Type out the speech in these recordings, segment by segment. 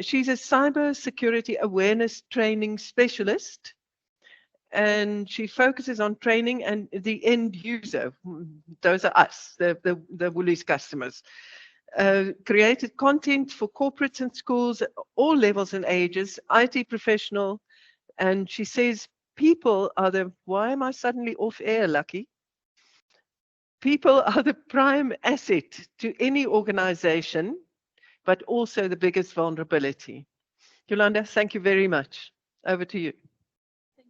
She's a cyber security awareness training specialist, and she focuses on training and the end user. Those are us, the Woolies customers. Created content for corporates and schools at all levels and ages, IT professional, and she says people are the, why am I suddenly off air, Lucky? People are the prime asset to any organization, but also the biggest vulnerability. Yolanda, thank you very much. Over to you. Thank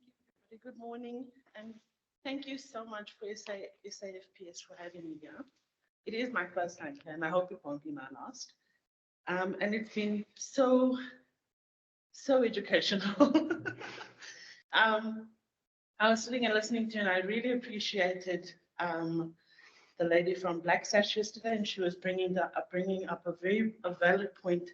you. Good morning, and thank you so much for SAFPS for having me here. It is my first time here, and I hope it won't be my last. And it's been so educational. I was sitting and listening to, and I really appreciated the lady from Black Sash yesterday, and she was bringing up a valid point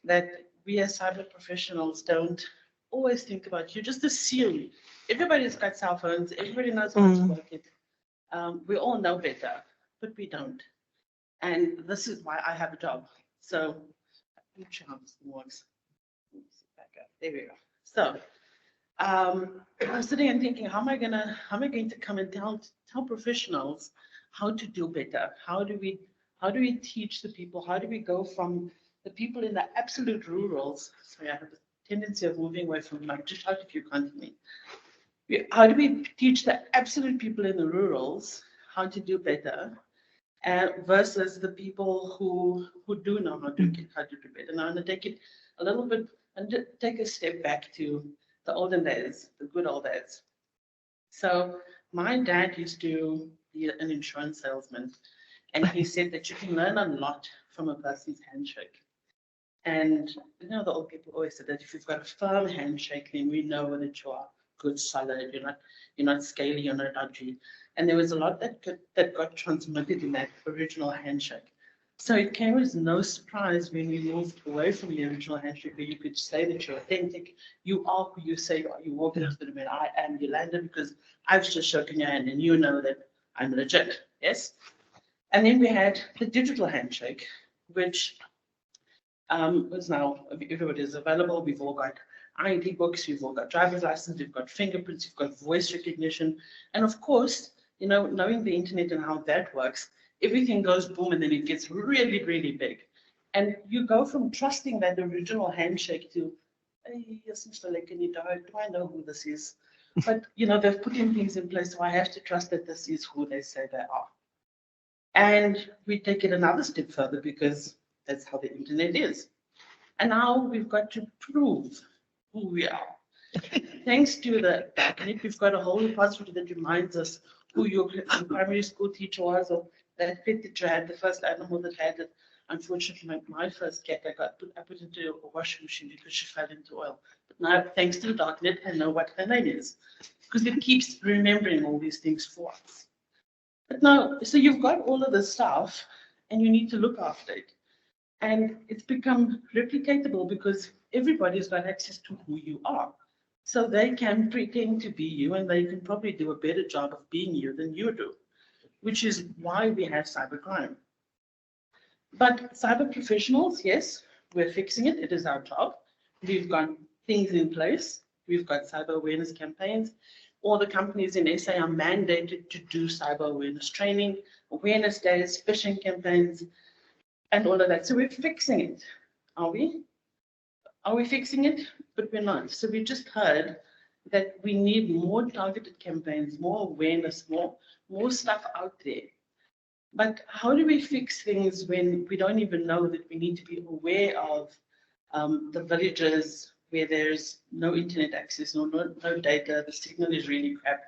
that we as cyber professionals don't always think about. You just assume everybody's got cell phones, everybody knows how to work it. We all know better, but we don't. And this is why I have a job. So, I'm not sure how this works. Back up. There we go. So, I was sitting and thinking, how am I going to come and tell professionals how to do better? How do we teach the people? How do we go from the people in the absolute rurals? Sorry, I have a tendency of moving away from the mic. Just shout if you can't hear me. How do we teach the absolute people in the rurals how to do better, versus the people who do know how to do better? Now, I'm going to take it a little bit and take a step back to the olden days, the good old days. So my dad used to be an insurance salesman, and he said that you can learn a lot from a person's handshake. And you know, the old people always said that if you've got a firm handshake, then we know that you are good, solid. You're not scaly, you're not dodgy. And there was a lot that got transmitted in that original handshake. So it came as no surprise when we moved away from the original handshake, where you could say that you're authentic, you are who you say you are. You walk into the room and I am Yolanda because I've just shaken your hand and you know that I'm legit. Yes? And then we had the digital handshake, which is now, everybody is available. We've all got ID books, we've all got driver's license, we've got fingerprints, we've got voice recognition. And of course, you know, knowing the internet and how that works, everything goes boom and then it gets really, really big. And you go from trusting that original handshake to, hey, yes, Mr. Lekini, do I know who this is? But, you know, they've put in things in place, so I have to trust that this is who they say they are. And we take it another step further because that's how the internet is. And now we've got to prove who we are. Thanks to the internet, we've got a whole repository that reminds us who your primary school teacher was, or that pet that you had, the first animal that had it. Unfortunately, my first cat, I put into a washing machine because she fell into oil. But now, thanks to the darknet, I know what her name is, because it keeps remembering all these things for us. But now, so you've got all of this stuff, and you need to look after it. And it's become replicatable because everybody's got access to who you are. So they can pretend to be you, and they can probably do a better job of being you than you do, which is why we have cybercrime. But cyber professionals, yes, we're fixing it. It is our job. We've got things in place. We've got cyber awareness campaigns. All the companies in SA are mandated to do cyber awareness training, awareness days, phishing campaigns, and all of that. So we're fixing it. Are we? Are we fixing it? But we're not. So we just heard that we need more targeted campaigns, more awareness, more stuff out there. But how do we fix things when we don't even know that we need to be aware of the villages where there's no internet access, no data, the signal is really crap?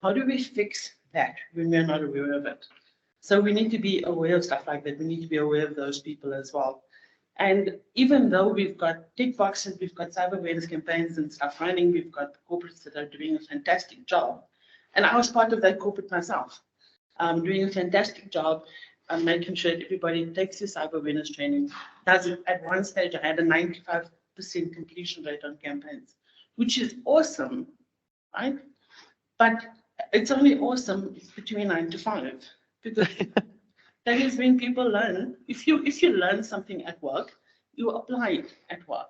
How do we fix that when we're not aware of it? So we need to be aware of stuff like that. We need to be aware of those people as well. And even though we've got tick boxes, we've got cyber awareness campaigns and stuff running, we've got corporates that are doing a fantastic job. And I was part of that corporate myself. Doing a fantastic job making sure that everybody takes their cyber awareness training. At one stage, I had a 95% completion rate on campaigns, which is awesome, right? But it's only awesome between 9 to 5, because that is when people learn. If you learn something at work, you apply it at work.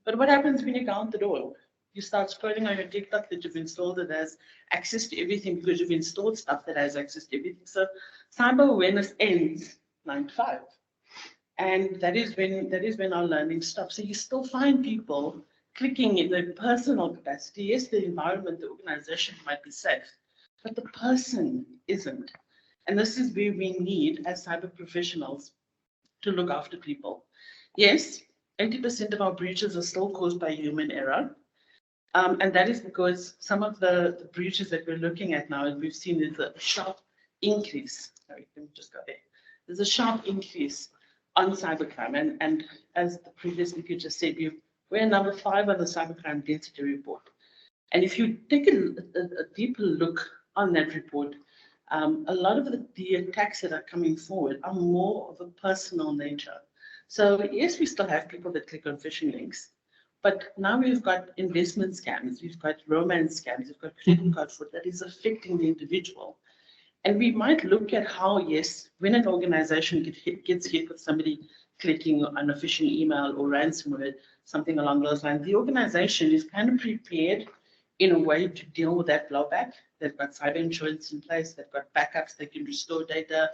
But what happens when you go out the door? You start scrolling on your TikTok that you've installed that has access to everything because you've installed stuff that has access to everything. So cyber awareness ends 9 to 5. And that is when our learning stops. So you still find people clicking in their personal capacity. Yes, the environment, the organization might be safe, but the person isn't. And this is where we need, as cyber professionals, to look after people. Yes, 80% of our breaches are still caused by human error. And that is because some of the breaches that we're looking at now, and we've seen there's a sharp increase. Sorry, let me just go there. There's a sharp increase on cybercrime. And as the previous speaker just said, we're number 5 on the cybercrime density report. And if you take a deeper look on that report, a lot of the attacks that are coming forward are more of a personal nature. So yes, we still have people that click on phishing links, but now we've got investment scams, we've got romance scams, we've got credit card fraud that is affecting the individual. And we might look at how, yes, when an organization gets hit with somebody clicking on a phishing email or ransomware, something along those lines, the organization is kind of prepared in a way to deal with that blowback. They've got cyber insurance in place, they've got backups, they can restore data,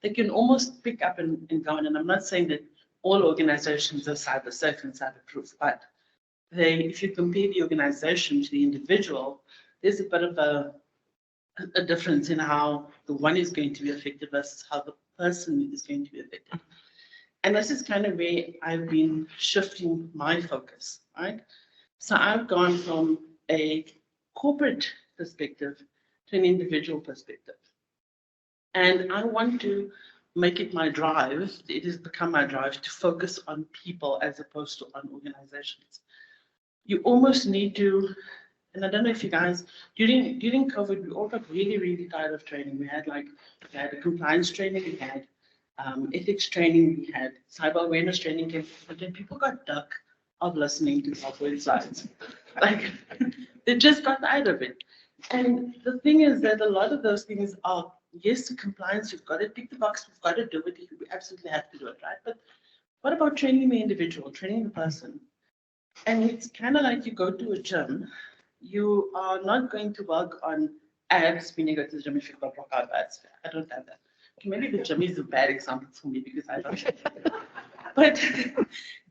they can almost pick up and go on. And I'm not saying that all organizations are cyber safe and cyber proof, but if you compare the organization to the individual, there's a bit of a difference in how the one is going to be affected versus how the person is going to be affected. And this is kind of where I've been shifting my focus, right? So I've gone from a corporate perspective to an individual perspective. And I want to make it my drive, it has become my drive to focus on people as opposed to on organizations. You almost need to, and I don't know if you guys, during COVID, we all got really, really tired of training. We had a compliance training, we had ethics training, we had cyber awareness training, but then people got duck of listening to PowerPoint slides. Like, they just got tired of it. And the thing is that a lot of those things are, yes, to compliance, you've got to tick the box, we've got to do it, we absolutely have to do it, right? But what about training the individual, training the person? And it's kind of like you go to a gym, you are not going to work on abs when you go to the gym if you've got workout abs. I don't have that. Okay, maybe the gym is a bad example for me because I don't have that. But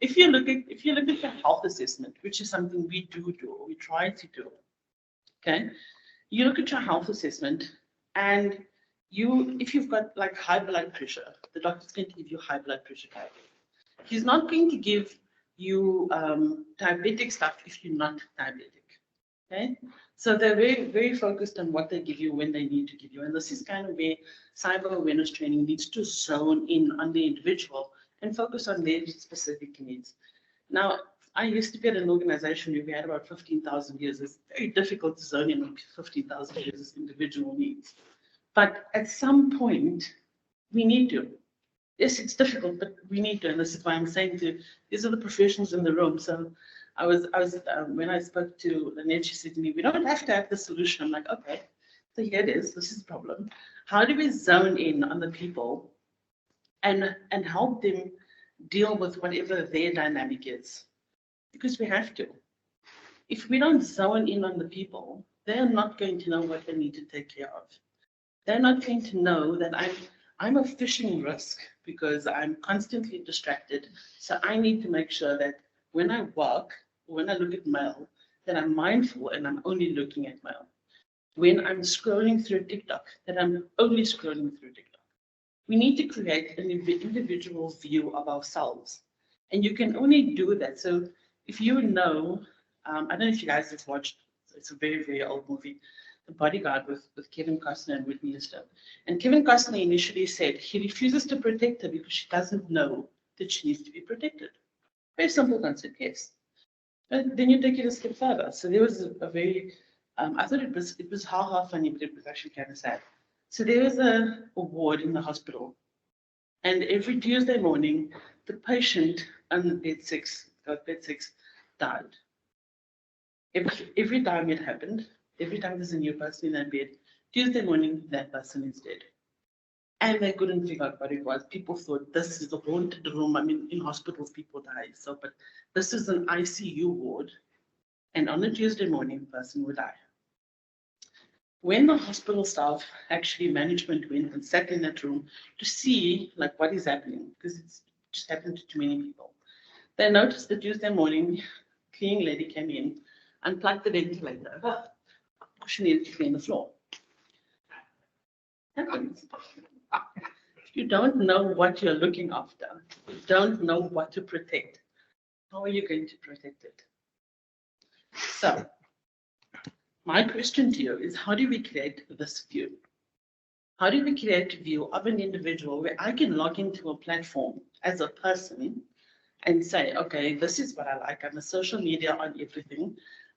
if you look at the health assessment, which is something we do, or we try to do, okay, you look at your health assessment, and if you've got like high blood pressure, the doctor's going to give you high blood pressure tablet. He's not going to give you diabetic stuff if you're not diabetic. Okay, so they're very, very focused on what they give you when they need to give you, and this is kind of where cyber awareness training needs to zone in on the individual and focus on their specific needs. Now, I used to be at an organization where we had about 15,000 users. It's very difficult to zone in on 15,000 users' individual needs. But at some point, we need to. Yes, it's difficult, but we need to. And this is why I'm saying these are the professionals in the room. So I was when I spoke to Lynette, she said to me, we don't have to have the solution. I'm like, okay, so here it is. This is the problem. How do we zone in on the people and help them deal with whatever their dynamic is? Because we have to. If we don't zone in on the people, they're not going to know what they need to take care of. They're not going to know that I'm a phishing risk because I'm constantly distracted. So I need to make sure that when I work, when I look at mail, that I'm mindful and I'm only looking at mail. When I'm scrolling through TikTok, that I'm only scrolling through TikTok. We need to create an individual view of ourselves. And you can only do that. So if you know, I don't know if you guys have watched, it's a very, very old movie, The Bodyguard with Kevin Costner and Whitney Houston. And Kevin Costner initially said he refuses to protect her because she doesn't know that she needs to be protected. Very simple concept, yes. But then you take it a step further. So there was a very, I thought it was ha funny, but it was actually kind of sad. So there was a ward in the hospital, and every Tuesday morning, the patient on bed 6 died. Every time it happened, every time there's a new person in that bed, Tuesday morning, that person is dead. And they couldn't figure out what it was. People thought this is a haunted room. I mean, in hospitals, people die. So, but this is an ICU ward. And on a Tuesday morning, a person would die. When the hospital staff, actually management, went and sat in that room to see like what is happening, because it's just happened to too many people, they noticed that Tuesday morning, cleaning lady came in, unplugged the ventilator, she needed to clean the floor. Happens. If you don't know what you're looking after, you don't know what to protect, how are you going to protect it? So, my question to you is, how do we create this view? How do we create a view of an individual where I can log into a platform as a person and say, okay, this is what I like. I'm a social media on everything,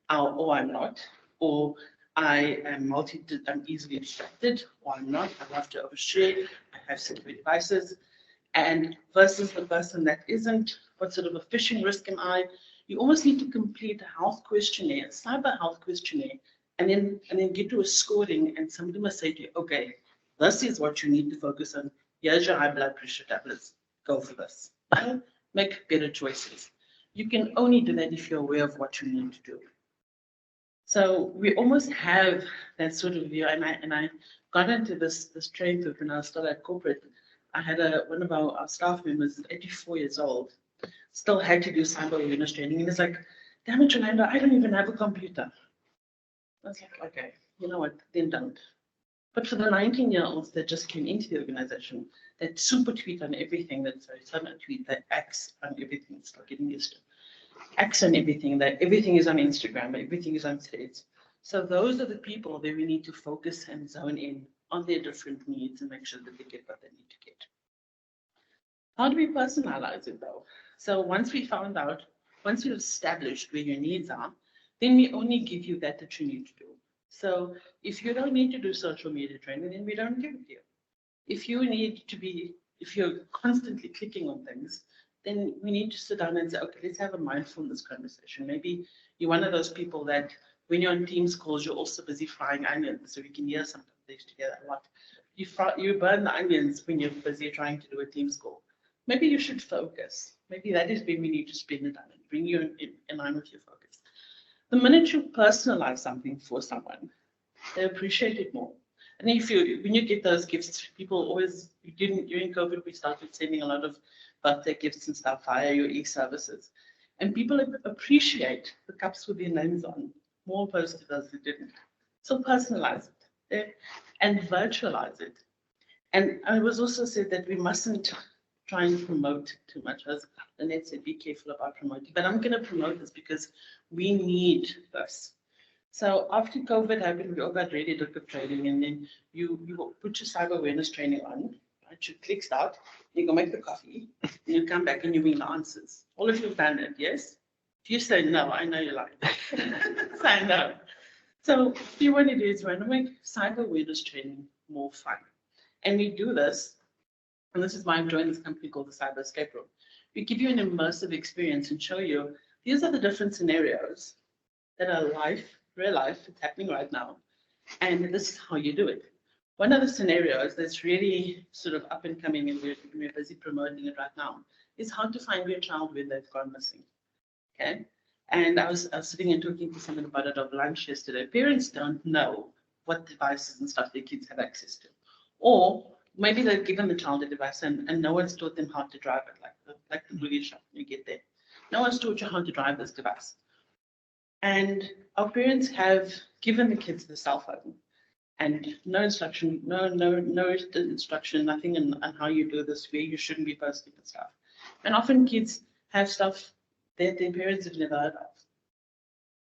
or I'm not, or I am I'm easily distracted, or I'm not. I love to overshare. I have secure devices. And versus the person that isn't, what sort of a phishing risk am I? You almost need to complete a health questionnaire, a cyber health questionnaire, and then get to a scoring, and somebody must say to you, okay, this is what you need to focus on. Here's your high blood pressure tablets. Go for this. Make better choices. You can only do that if you're aware of what you need to do. So we almost have that sort of view, and I got into this training group when I was still at corporate. I had one of our staff members, 84 years old, still had to do cyber awareness training, and it's like, damn it, Yolanda, I don't even have a computer. I was like, okay, you know what, then don't. But for the 19-year-olds that just came into the organization, that super tweet on everything, that tweet, that X on everything, still getting used to. X on everything, that everything is on Instagram, everything is on Threads. So those are the people that we need to focus and zone in on their different needs and make sure that they get what they need to get. How do we personalize it though? So once we found out, once we've established where your needs are, then we only give you that you need to do. So if you don't need to do social media training, then we don't give it to you. If you need to be, if you're constantly clicking on things, then we need to sit down and say, okay, let's have a mindfulness conversation. Maybe you're one of those people that when you're on Teams calls, you're also busy frying onions, so we can hear some of these together a lot. You burn the onions when you're busy trying to do a Teams call. Maybe you should focus. Maybe that is when we need to spend it on and bring you in line with your focus. The minute you personalize something for someone, they appreciate it more. And if when you get those gifts, people always, during COVID, we started sending a lot of birthday gifts and stuff via your e-services. And people appreciate the cups with their names on, more opposed to those that didn't. So personalize it and virtualize it. And I was also said that we mustn't try and promote too much. As Lynette said, be careful about promoting. But I'm going to promote this because we need this. So after COVID happened, we all got ready to look at training, and then you put your cyber awareness training on, right? You click start, you go make the coffee, and you come back and you win the answers. All of you have done it, yes? If you say no, I know you're lying. Say no. So what it is, we're going to make cyber awareness training more fun. And we do this, and this is why I'm joining this company called the Cyber Escape Room. We give you an immersive experience and show you, these are the different scenarios that are real life, it's happening right now, and this is how you do it. One of the scenarios that's really sort of up and coming, and we're busy promoting it right now, is how to find your child when they've gone missing. Okay, and I was sitting and talking to someone about it over lunch yesterday. Parents don't know what devices and stuff their kids have access to, or maybe they've given the child a device and no one's taught them how to drive it, like the bully shop. You get there, no one's taught you how to drive this device. And our parents have given the kids the cell phone and no instruction, no instruction, nothing on how you do this, where you shouldn't be posting and stuff. And often kids have stuff that their parents have never heard of.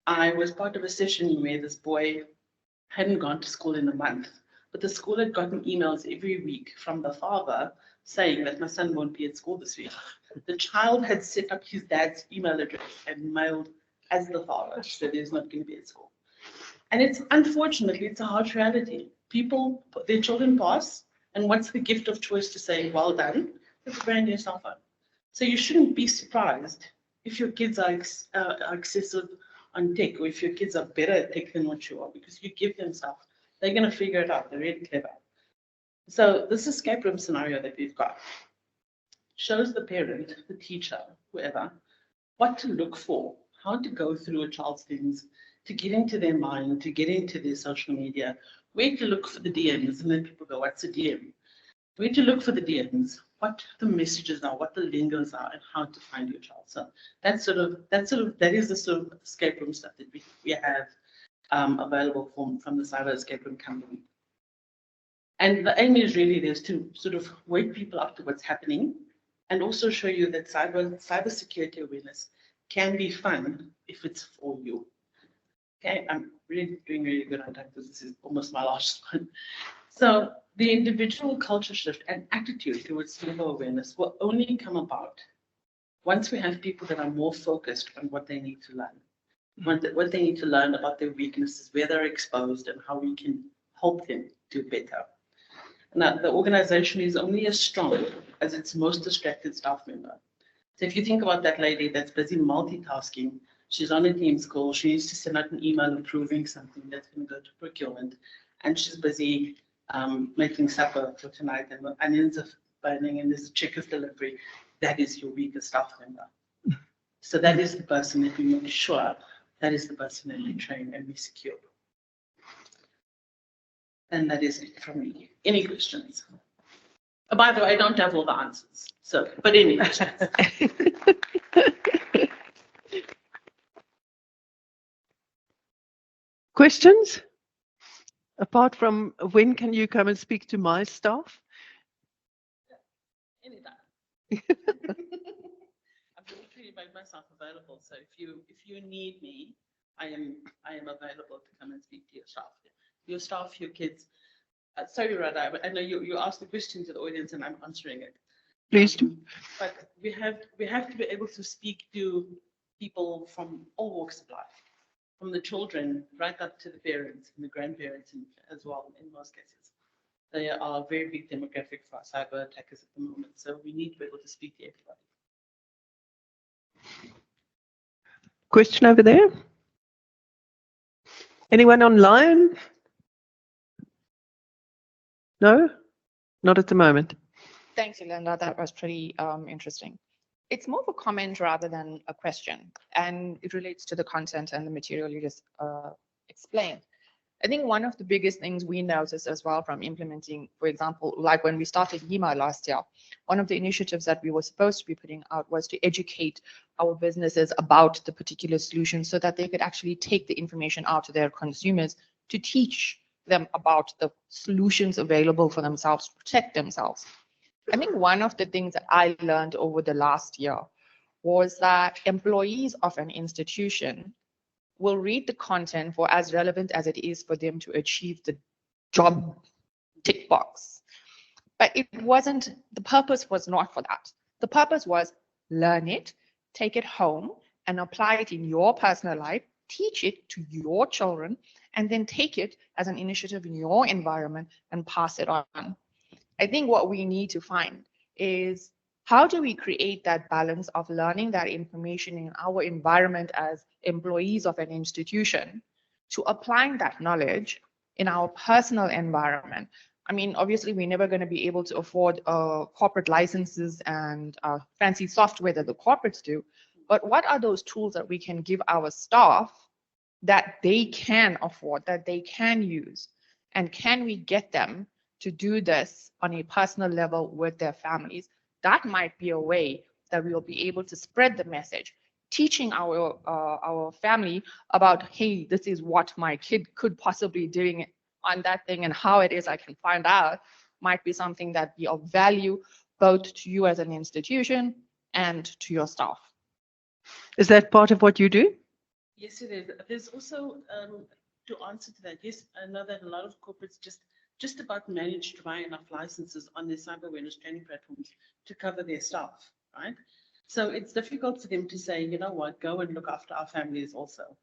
I was part of a session where this boy hadn't gone to school in a month, but the school had gotten emails every week from the father saying that my son won't be at school this week. The child had set up his dad's email address and mailed as the father that he's not going to be at school. And unfortunately, it's a harsh reality. People, their children pass, and what's the gift of choice to say, well done? It's a brand new cell phone. So you shouldn't be surprised if your kids are excessive on tech, or if your kids are better at tech than what you are, because you give them stuff. They're going to figure it out. They're really clever. So this escape room scenario that we've got shows the parent, the teacher, whoever, what to look for, how to go through a child's things, to get into their mind, to get into their social media, where to look for the DMs, and then people go, what's a DM? Where to look for the DMs, what the messages are, what the lingers are, and how to find your child. So that is the sort of escape room stuff that we have available from the cyber escape room company. And the aim is really there's to sort of wake people up to what's happening and also show you that cybersecurity awareness can be fun if it's for you. Okay, I'm really doing really good on that because this is almost my last one. So the individual culture shift and attitude towards cyber awareness will only come about once we have people that are more focused on what they need to learn, what they need to learn about their weaknesses, where they're exposed, and how we can help them do better. Now, the organization is only as strong as its most distracted staff member. So if you think about that lady that's busy multitasking, she's on a Teams call, she needs to send out an email approving something that's going to go to procurement, and she's busy making supper for tonight, and the onions are burning, and there's a checkers delivery. That is your weakest staff member. So that is the person that we make sure that is the person that we train and we secure. And that is it from me. Any questions? Oh, by the way, I don't have all the answers. So, but any questions? Questions? Apart from when can you come and speak to my staff? Anytime. I've literally made myself available. So if you need me, I am available to come and speak to your staff, your kids. Sorry, Radha, I know you asked the question to the audience and I'm answering it. Please do. But we have to be able to speak to people from all walks of life, from the children right up to the parents and the grandparents as well in most cases. They are a very big demographic for our cyber attackers at the moment. So we need to be able to speak to everybody. Question over there? Anyone online? No? Not at the moment. Thanks, Yolanda. That was pretty interesting. It's more of a comment rather than a question, and it relates to the content and the material you just explained. I think one of the biggest things we noticed as well from implementing, for example, like when we started YIMA last year, one of the initiatives that we were supposed to be putting out was to educate our businesses about the particular solution so that they could actually take the information out to their consumers to teach them about the solutions available for themselves to protect themselves. I think one of the things that I learned over the last year was that employees of an institution will read the content for as relevant as it is for them to achieve the job tick box. But it wasn't, the purpose was not for that. The purpose was learn it, take it home, and apply it in your personal life, teach it to your children, and then take it as an initiative in your environment and pass it on. I think what we need to find is how do we create that balance of learning that information in our environment as employees of an institution to applying that knowledge in our personal environment? I mean, obviously, we're never going to be able to afford corporate licenses and fancy software that the corporates do. But what are those tools that we can give our staff that they can afford, that they can use? And can we get them to do this on a personal level with their families? That might be a way that we will be able to spread the message, teaching our family about, hey, this is what my kid could possibly be doing on that thing, and how it is I can find out might be something that be of value both to you as an institution and to your staff. Is that part of what you do? Yes, it is. There's also, to answer to that, yes, I know that a lot of corporates just about manage to buy enough licenses on their cyber awareness training platforms to cover their staff, right? So it's difficult for them to say, you know what, go and look after our families also.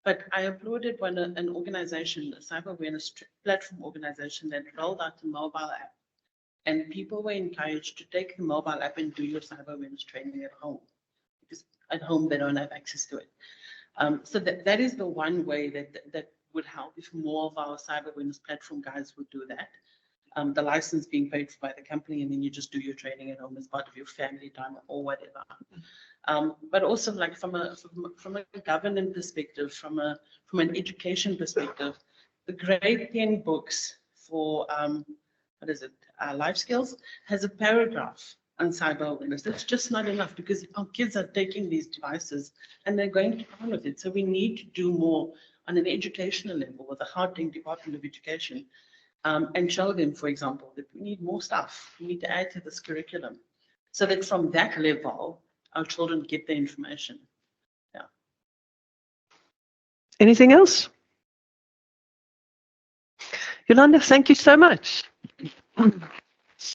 But I applauded when an organization, a cyber awareness platform organization, that rolled out a mobile app, and people were encouraged to take the mobile app and do your cyber awareness training at home, because at home they don't have access to it. So that is the one way that would help if more of our cyber awareness platform guys would do that. the license being paid for by the company, and then you just do your training at home as part of your family time or whatever. But also like from a governance perspective, from an education perspective, the grade 10 books for life skills has a paragraph on cyber awareness. That's just not enough because our kids are taking these devices and they're going to run with it. So we need to do more on an educational level with the Gauteng Department of Education, and show them, for example, that we need more stuff. We need to add to this curriculum so that from that level, our children get the information. Yeah. Anything else? Yolanda, thank you so much.